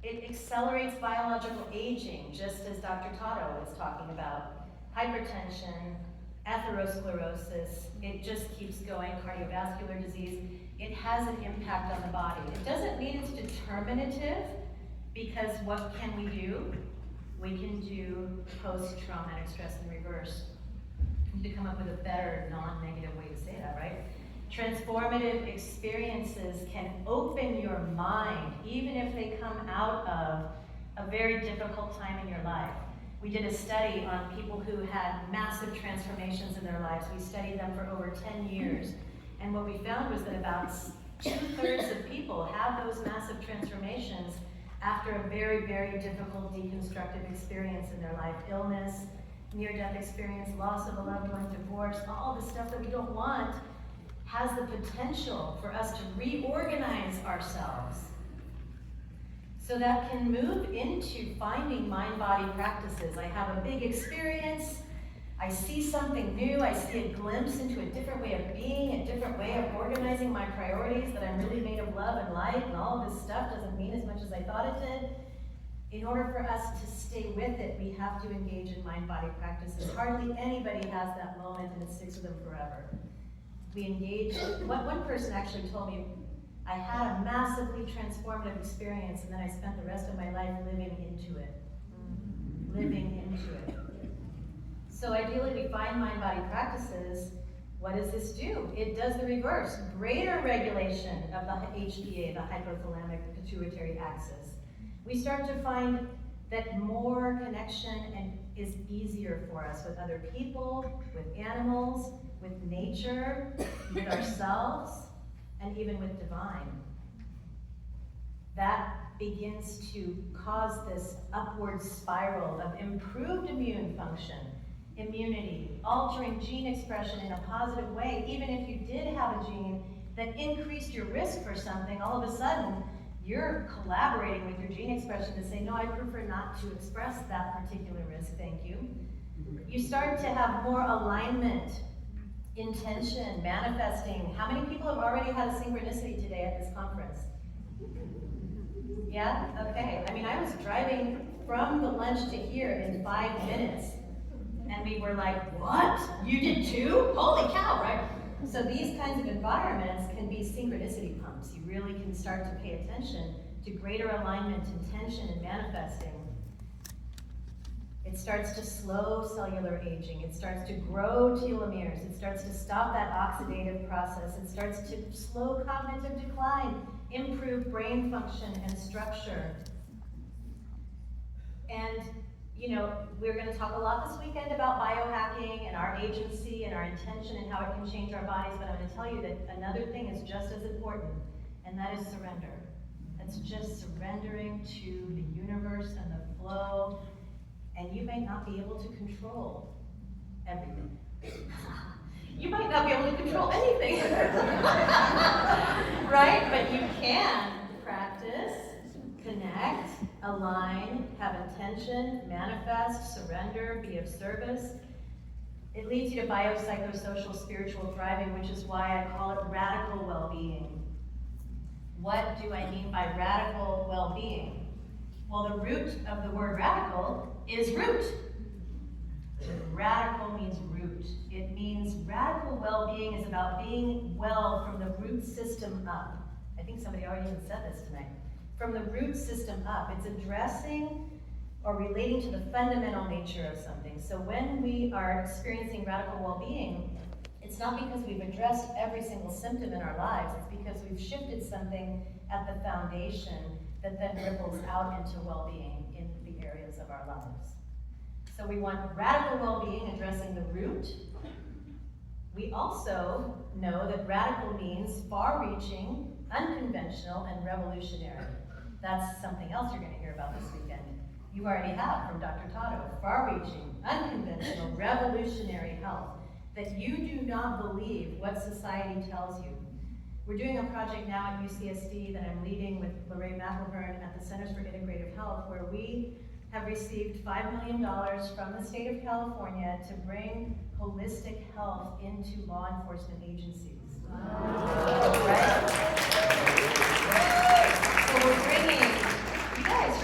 It accelerates biological aging, just as Dr. Tato was talking about. Hypertension, atherosclerosis, it just keeps going, cardiovascular disease. It has an impact on the body. It doesn't mean it's determinative, because what can we do? We can do post-traumatic stress in reverse. We need to come up with a better, non-negative way to say that, right? Transformative experiences can open your mind, even if they come out of a very difficult time in your life. We did a study on people who had massive transformations in their lives. We studied them for over 10 years. And what we found was that about 2/3 of people have those massive transformations after a very, very difficult deconstructive experience in their life. Illness, near-death experience, loss of a loved one, divorce, all the stuff that we don't want has the potential for us to reorganize ourselves. So that can move into finding mind-body practices. I have a big experience, I see something new, I see a glimpse into a different way of being, a different way of organizing my priorities, that I'm really made of love and light, and all of this stuff doesn't mean as much as I thought it did. In order for us to stay with it, we have to engage in mind-body practices. Hardly anybody has that moment and it sticks with them forever. We engage. One person actually told me, I had a massively transformative experience and then I spent the rest of my life living into it. Living into it. So ideally we find mind-body practices. What does this do? It does the reverse. Greater regulation of the HPA, the hypothalamic pituitary axis. We start to find that more connection is easier for us with other people, with animals, with nature, with ourselves, and even with divine. That begins to cause this upward spiral of improved immune function, immunity, altering gene expression in a positive way. Even if you did have a gene that increased your risk for something, all of a sudden, you're collaborating with your gene expression to say, no, I prefer not to express that particular risk, thank you. You start to have more alignment, intention, manifesting. How many people have already had a synchronicity today at this conference? Yeah? Okay. I mean, I was driving from the lunch to here in 5 minutes, and we were like, what? You did too? Holy cow, right? So these kinds of environments can be synchronicity pumps. You really can start to pay attention to greater alignment, intention, and manifesting. It starts to slow cellular aging. It starts to grow telomeres. It starts to stop that oxidative process. It starts to slow cognitive decline, improve brain function and structure. And you know, we're going to talk a lot this weekend about biohacking and our agency and our intention and how it can change our bodies, but I'm going to tell you that another thing is just as important, and that is surrender. That's just surrendering to the universe and the flow, and you may not be able to control everything. You might not be able to control anything, right? But you can practice, connect, align, have intention, manifest, surrender, be of service. It leads you to biopsychosocial spiritual thriving, which is why I call it radical well-being. What do I mean by radical well-being? Well, the root of the word radical is root. Radical means root. It means radical well-being is about being well from the root system up. I think somebody already even said this tonight. From the root system up. It's addressing or relating to the fundamental nature of something. So when we are experiencing radical well-being, it's not because we've addressed every single symptom in our lives, it's because we've shifted something at the foundation that then ripples out into well-being in the areas of our lives. So we want radical well-being addressing the root. We also know that radical means far-reaching, unconventional, and revolutionary. That's something else you're going to hear about this weekend. You already have from Dr. Tato, far-reaching, unconventional, revolutionary health, that you do not believe what society tells you. We're doing a project now at UCSD that I'm leading with Lorraine McElhern at the Centers for Integrative Health, where we have received $5 million from the state of California to bring holistic health into law enforcement agencies. Wow. Right? So we're bringing, you guys,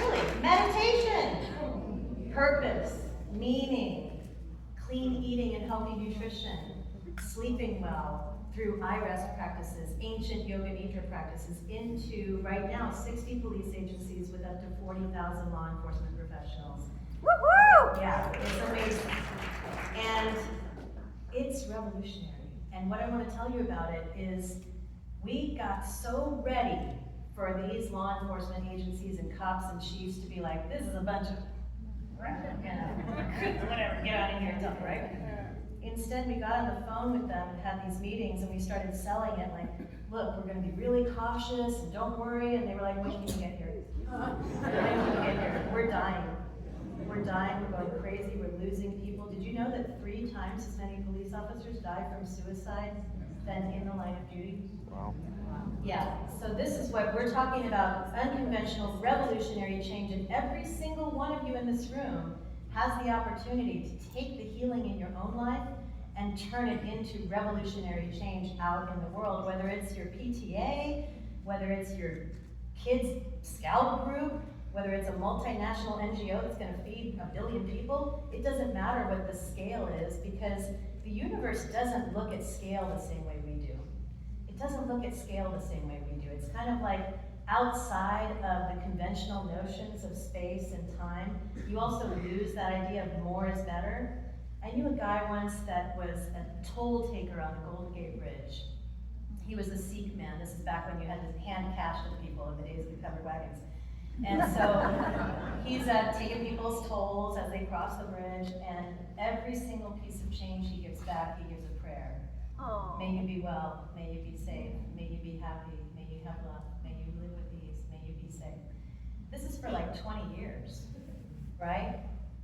weaning, clean eating and healthy nutrition, sleeping well through IREST practices, ancient yoga nidra practices, into right now 60 police agencies with up to 40,000 law enforcement professionals. Woo-hoo! Yeah, it's amazing. And it's revolutionary. And what I want to tell you about it is we got so ready for these law enforcement agencies and cops and chiefs to be like, this is a bunch of, whatever, get out of here, dump, right? Instead, we got on the phone with them, had these meetings, and we started selling it like, look, we're going to be really cautious, and don't worry. And they were like, when can you get here? When can you get here? We're dying. We're dying, we're going crazy, we're losing people. Did you know that 3 times as many police officers die from suicide than in the line of duty? Wow. Yeah, so this is what we're talking about, unconventional, revolutionary change, and every single one of you in this room has the opportunity to take the healing in your own life and turn it into revolutionary change out in the world, whether it's your PTA, whether it's your kids' scout group, whether it's a multinational NGO that's going to feed 1 billion people. It doesn't matter what the scale is, because the universe doesn't look at scale the same way we do. It doesn't look at scale the same way we do. It's kind of like outside of the conventional notions of space and time. You also lose that idea of more is better. I knew a guy once that was a toll taker on the Golden Gate Bridge. He was a Sikh man. This is back when you had to hand cash to people in the days of the covered wagons. And so he's taking people's tolls as they cross the bridge, and every single piece of change he gives back, he gives a prayer. Aww. May you be well, may you be safe, may you be happy, may you have love, may you live with ease, may you be safe. This is for like 20 years, right?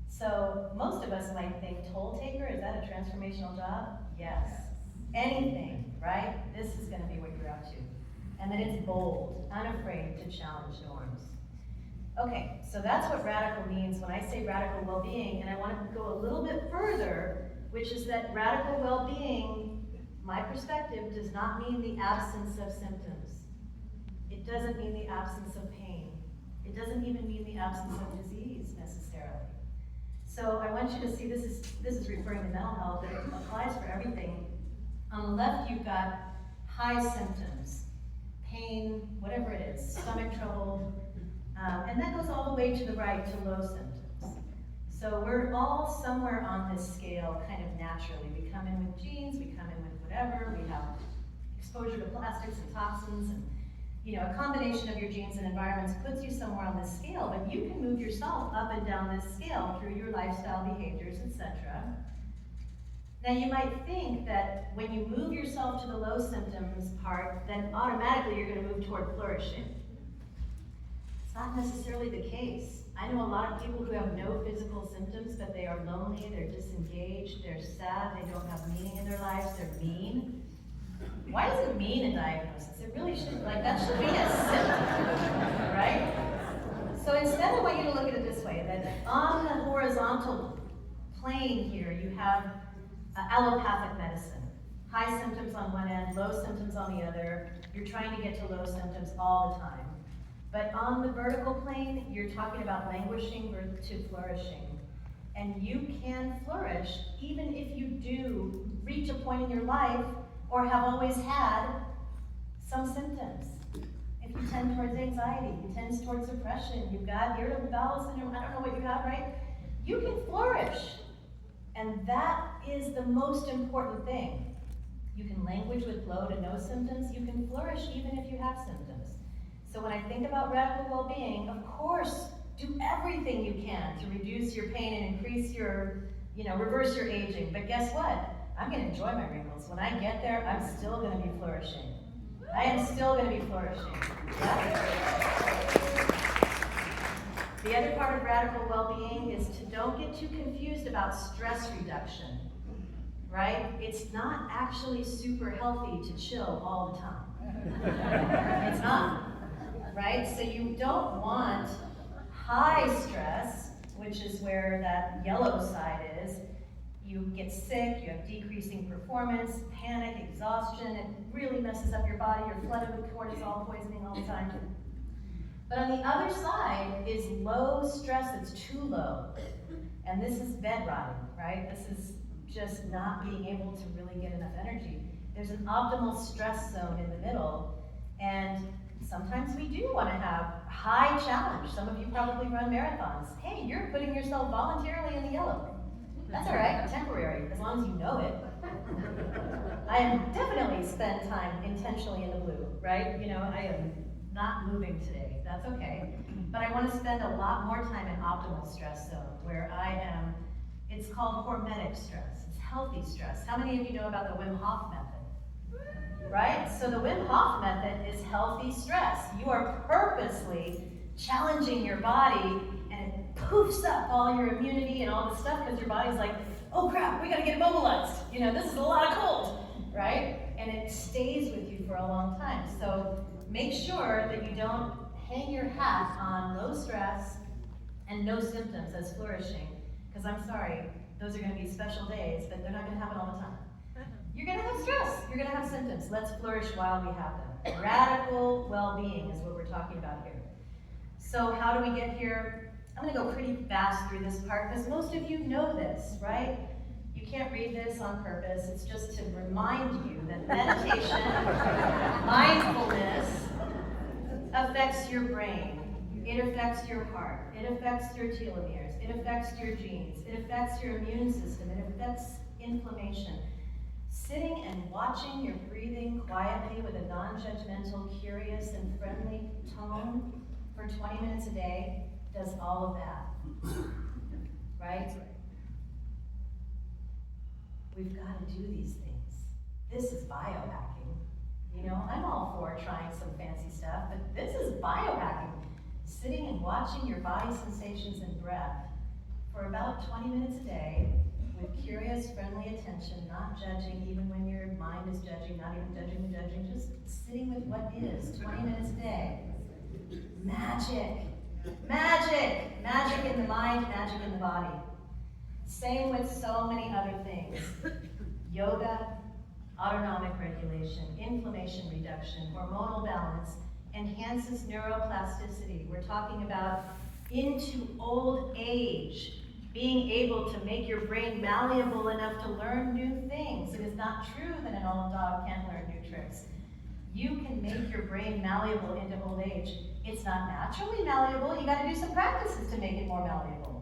So most of us might think, toll taker, is that a transformational job? Yes. Anything, right? This is going to be what you're up to. And then it's bold, unafraid to challenge norms. Okay, so that's what radical means when I say radical well-being, and I want to go a little bit further, which is that radical well-being, my perspective, does not mean the absence of symptoms. It doesn't mean the absence of pain. It doesn't even mean the absence of disease, necessarily. So I want you to see, this is referring to mental health, but it applies for everything. On the left, you've got high symptoms, pain, whatever it is, stomach trouble, and that goes all the way to the right to low symptoms. So we're all somewhere on this scale kind of naturally. We come in with genes, we come in with whatever, we have exposure to plastics and toxins, and a combination of your genes and environments puts you somewhere on this scale, but you can move yourself up and down this scale through your lifestyle behaviors, etc. Now you might think that when you move yourself to the low symptoms part, then automatically you're going to move toward flourishing. Not necessarily the case. I know a lot of people who have no physical symptoms, but they are lonely, they're disengaged, they're sad, they don't have meaning in their lives, they're mean. Why is it mean a diagnosis? It really should, that should be a symptom, right? So instead, I want you to look at it this way, that on the horizontal plane here, you have allopathic medicine. High symptoms on one end, low symptoms on the other. You're trying to get to low symptoms all the time. But on the vertical plane, you're talking about languishing to flourishing. And you can flourish even if you do reach a point in your life or have always had some symptoms. If you tend towards anxiety, you tend towards depression, you've got irritable bowel syndrome, I don't know what you have, right? You can flourish. And that is the most important thing. You can languish with low to no symptoms. You can flourish even if you have symptoms. So when I think about radical well-being, of course, do everything you can to reduce your pain and increase your, reverse your aging. But guess what? I'm going to enjoy my wrinkles. When I get there, I'm still going to be flourishing. I am still going to be flourishing. The other part of radical well-being is to don't get too confused about stress reduction, right? It's not actually super healthy to chill all the time. It's not. Right? So you don't want high stress, which is where that yellow side is. You get sick, you have decreasing performance, panic, exhaustion, it really messes up your body, you're flooded with cortisol poisoning all the time. But on the other side is low stress that's too low. And this is bed rotting, right? This is just not being able to really get enough energy. There's an optimal stress zone in the middle, and sometimes we do want to have high challenge. Some of you probably run marathons. Hey, you're putting yourself voluntarily in the yellow. That's all right, temporary, as long as you know it. I am definitely spend time intentionally in the blue, right? You know, I am not moving today, that's okay. But I want to spend a lot more time in optimal stress zone, where I am, it's called hormetic stress, it's healthy stress. How many of you know about the Wim Hof method? Right? So the Wim Hof method is healthy stress. You are purposely challenging your body, and it poofs up all your immunity and all this stuff, because your body's like, oh crap, we gotta get immobilized. You know, this is a lot of cold, right? And it stays with you for a long time. So make sure that you don't hang your hat on low stress and no symptoms as flourishing, because I'm sorry, those are gonna be special days, but they're not gonna happen all the time. You're gonna have stress, you're gonna have symptoms. Let's flourish while we have them. Radical well-being is what we're talking about here. So how do we get here? I'm gonna go pretty fast through this part, because most of you know this, right? You can't read this on purpose. It's just to remind you that meditation, mindfulness, affects your brain. It affects your heart. It affects your telomeres. It affects your genes. It affects your immune system. It affects inflammation. Sitting and watching your breathing quietly with a non-judgmental, curious, and friendly tone for 20 minutes a day does all of that, right? We've got to do these things. This is biohacking. You know, I'm all for trying some fancy stuff, but this is biohacking. Sitting and watching your body sensations and breath for about 20 minutes a day with curious, friendly attention, not judging even when your mind is judging, not even judging, just sitting with what is, 20 minutes a day. Magic, magic, magic in the mind, magic in the body. Same with so many other things. Yoga, autonomic regulation, inflammation reduction, hormonal balance, enhances neuroplasticity. We're talking about into old age, being able to make your brain malleable enough to learn new things. It is not true that an old dog can't learn new tricks. You can make your brain malleable into old age. It's not naturally malleable. You got to do some practices to make it more malleable.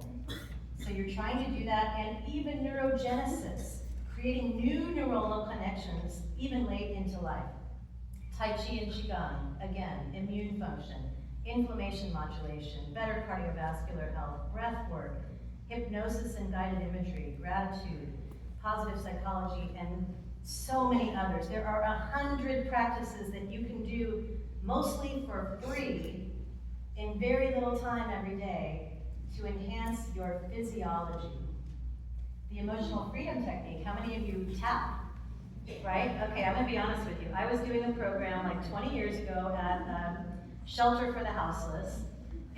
So you're trying to do that, and even neurogenesis, creating new neuronal connections even late into life. Tai Chi and Qigong, again, immune function, inflammation modulation, better cardiovascular health, breath work, hypnosis and guided imagery, gratitude, positive psychology, and so many others. There are 100 practices that you can do mostly for free in very little time every day to enhance your physiology. The emotional freedom technique, how many of you tap? Right? Okay, I'm gonna be honest with you. I was doing a program like 20 years ago at Shelter for the Houseless,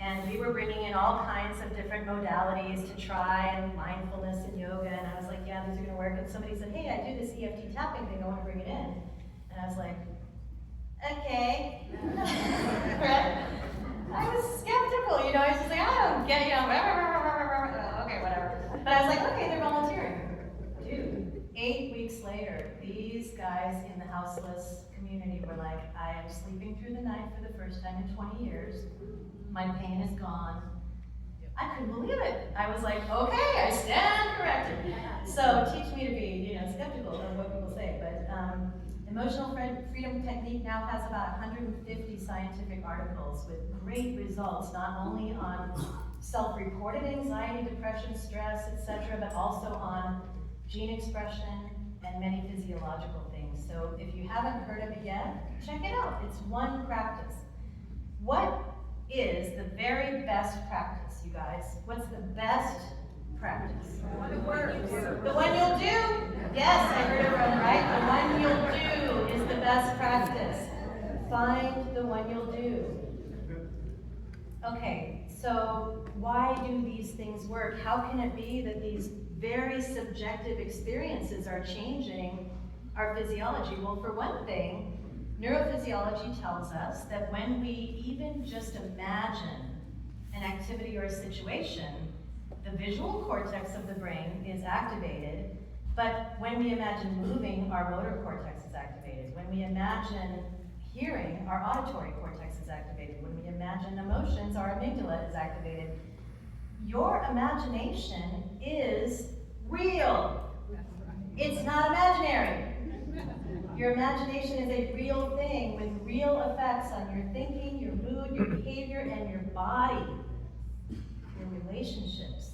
and we were bringing in all kinds of different modalities to try, and mindfulness and yoga, and I was like, yeah, these are gonna work. And somebody said, hey, I do this EFT tapping thing, I wanna bring it in. And I was like, okay. Right? I was skeptical, you know, I was just like, I don't get it, you know, okay, whatever. But I was like, okay, they're volunteering. Dude, 8 weeks later, these guys in the houseless community were like, I am sleeping through the night for the first time in 20 years. My pain is gone. I couldn't believe it. I was like, okay, I stand corrected. So teach me to be, you know, skeptical of what people say. But emotional freedom technique now has about 150 scientific articles with great results, not only on self-reported anxiety, depression, stress, etc., but also on gene expression and many physiological things. So if you haven't heard of it yet, check it out. It's one practice. What is the very best practice, you guys? What's the best practice? The one that works. The one you'll do? Yes, I heard it right. The one you'll do is the best practice. Find the one you'll do. Okay, so why do these things work? How can it be that these very subjective experiences are changing our physiology? Well, for one thing, neurophysiology tells us that when we even just imagine an activity or a situation, the visual cortex of the brain is activated, but when we imagine moving, our motor cortex is activated. When we imagine hearing, our auditory cortex is activated. When we imagine emotions, our amygdala is activated. Your imagination is real. It's not imaginary. Your imagination is a real thing with real effects on your thinking, your mood, your behavior, and your body, your relationships.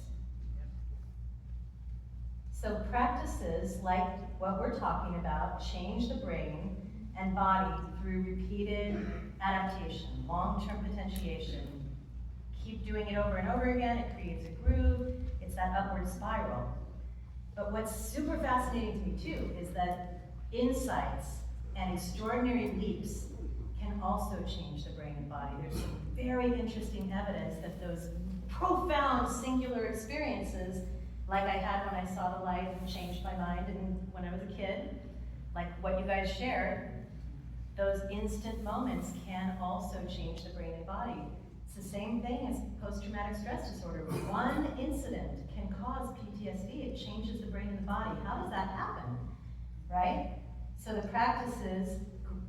So practices like what we're talking about change the brain and body through repeated adaptation, long-term potentiation. Keep doing it over and over again, it creates a groove, it's that upward spiral. But what's super fascinating to me too is that insights and extraordinary leaps can also change the brain and body. There's some very interesting evidence that those profound singular experiences, like I had when I saw the light and changed my mind and when I was a kid, like what you guys shared, those instant moments can also change the brain and body. It's the same thing as post-traumatic stress disorder. One incident can cause PTSD. It changes the brain and the body. How does that happen, right? So the practices,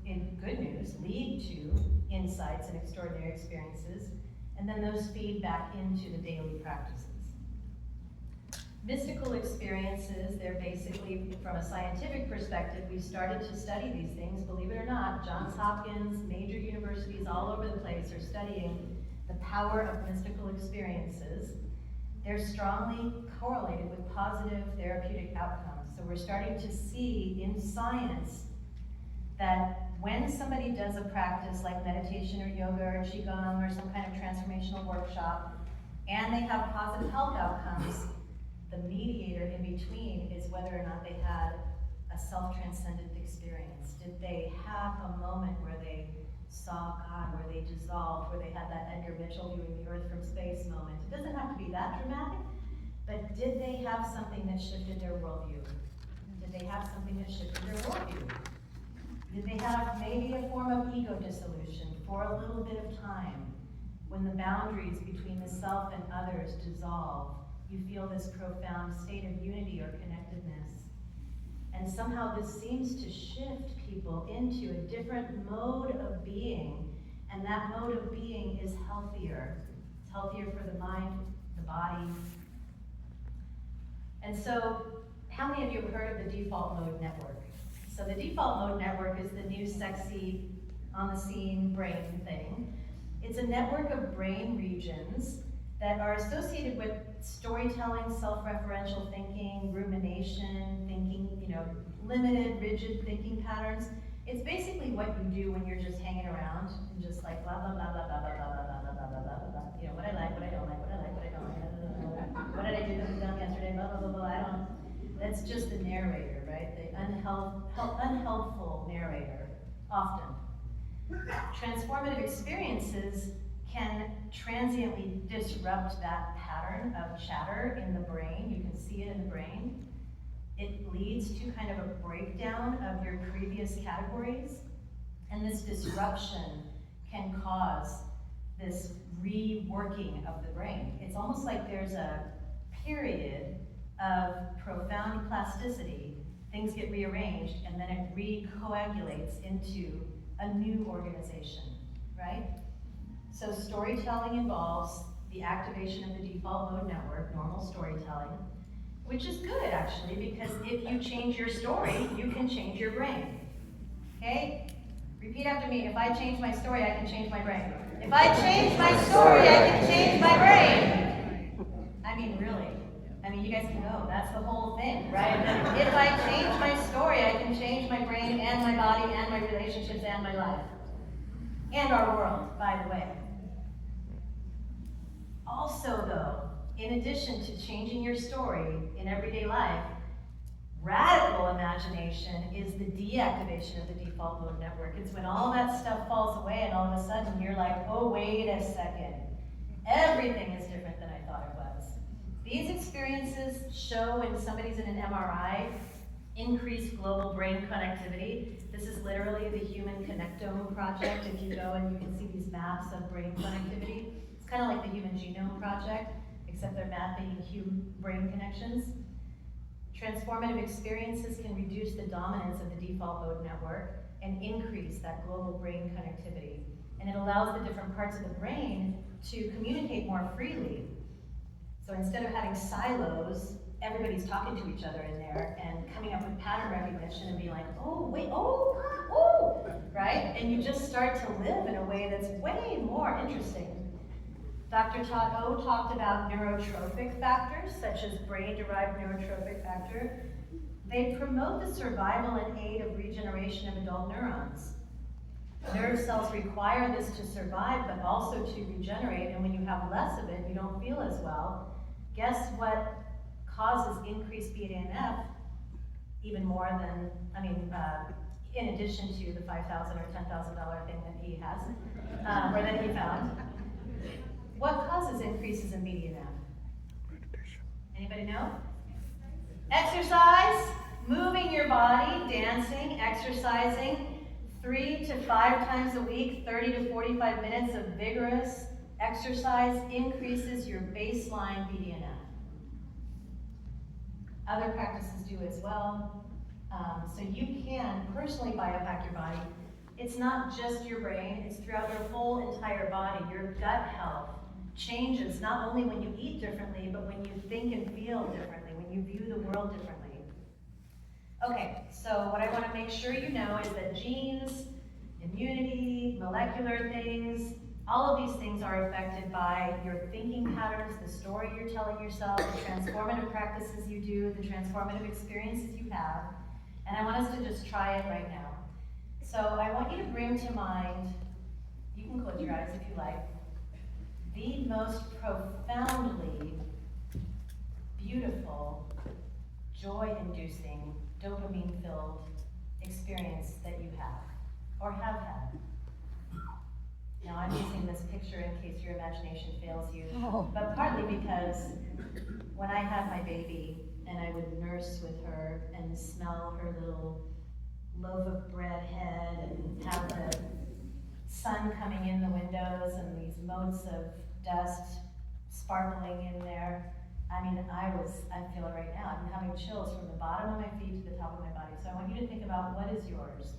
in good news, lead to insights and extraordinary experiences, and then those feed back into the daily practices. Mystical experiences, they're basically, from a scientific perspective, we've started to study these things, believe it or not. Johns Hopkins, major universities all over the place are studying the power of mystical experiences. They're strongly correlated with positive therapeutic outcomes. So we're starting to see in science that when somebody does a practice like meditation or yoga or qigong or some kind of transformational workshop, and they have positive health outcomes, the mediator in between is whether or not they had a self-transcendent experience. Did they have a moment where they saw God, where they dissolved, where they had that Edgar Mitchell viewing the earth from space moment? It doesn't have to be that dramatic, but did they have something that shifted their worldview? Did they have something that shifted their worldview? Did they have maybe a form of ego dissolution for a little bit of time? When the boundaries between the self and others dissolve, you feel this profound state of unity or connectedness. And somehow this seems to shift people into a different mode of being, and that mode of being is healthier. It's healthier for the mind, the body. And so, how many of you have heard of the default mode network? So the default mode network is the new sexy, on-the-scene brain thing. It's a network of brain regions that are associated with storytelling, self-referential thinking, rumination, thinking, limited, rigid thinking patterns. It's basically what you do when you're just hanging around and just like blah, blah, blah, blah, blah, blah, blah, blah, blah, blah, blah, blah, blah, blah. What I like, what I don't like, what I like, what I don't like, what did I do that was done yesterday, blah, blah, blah, blah, I don't. That's just the narrator, right? The unhelpful narrator, often. Transformative experiences can transiently disrupt that pattern of chatter in the brain. You can see it in the brain. It leads to kind of a breakdown of your previous categories, and this disruption can cause this reworking of the brain. It's almost like there's a period of profound plasticity. Things get rearranged, and then it recoagulates into a new organization, right? So storytelling involves the activation of the default mode network, normal storytelling, which is good actually, because if you change your story, you can change your brain. Okay? Repeat after me. If I change my story, I can change my brain. If I change my story, I can change my brain. I mean, really. I mean, you guys can go. That's the whole thing, right? If I change my story, I can change my brain and my body and my relationships and my life. And our world, by the way. Also, though, in addition to changing your story in everyday life, radical imagination is the deactivation of the default mode network. It's when all that stuff falls away and all of a sudden you're like, oh, wait a second. Everything is different than I thought it was. These experiences show when somebody's in an MRI, increased global brain connectivity. This is literally the Human Connectome Project. If you go and you can see these maps of brain connectivity. It's kind of like the Human Genome Project, except they're mapping brain connections. Transformative experiences can reduce the dominance of the default mode network and increase that global brain connectivity. And it allows the different parts of the brain to communicate more freely. So instead of having silos, everybody's talking to each other in there and coming up with pattern recognition and being like, oh, wait, oh, right? And you just start to live in a way that's way more interesting. Dr. Todd O talked about neurotrophic factors, such as brain-derived neurotrophic factor. They promote the survival and aid of regeneration of adult neurons. Nerve cells require this to survive, but also to regenerate, and when you have less of it, you don't feel as well. Guess what causes increased BDNF even more than, in addition to the $5,000 or $10,000 thing that he has, or that he found. What causes increases in BDNF? Anybody know? Exercise, moving your body, dancing, exercising, 3 to 5 times a week, 30 to 45 minutes of vigorous exercise increases your baseline BDNF. Other practices do as well. So you can personally biohack your body. It's not just your brain, it's throughout your whole entire body. Your gut health changes not only when you eat differently, but when you think and feel differently, when you view the world differently. Okay, so what I want to make sure you know is that genes, immunity, molecular things, all of these things are affected by your thinking patterns, the story you're telling yourself, the transformative practices you do, the transformative experiences you have. And I want us to just try it right now. So I want you to bring to mind, you can close your eyes if you like, the most profoundly beautiful, joy-inducing, dopamine-filled experience that you have, or have had. Now I'm using this picture in case your imagination fails you, but partly because when I had my baby and I would nurse with her and smell her little loaf of bread head and have the sun coming in the windows and these motes of dust sparkling in there, I feel it right now. I'm having chills from the bottom of my feet to the top of my body. So I want you to think about what is yours.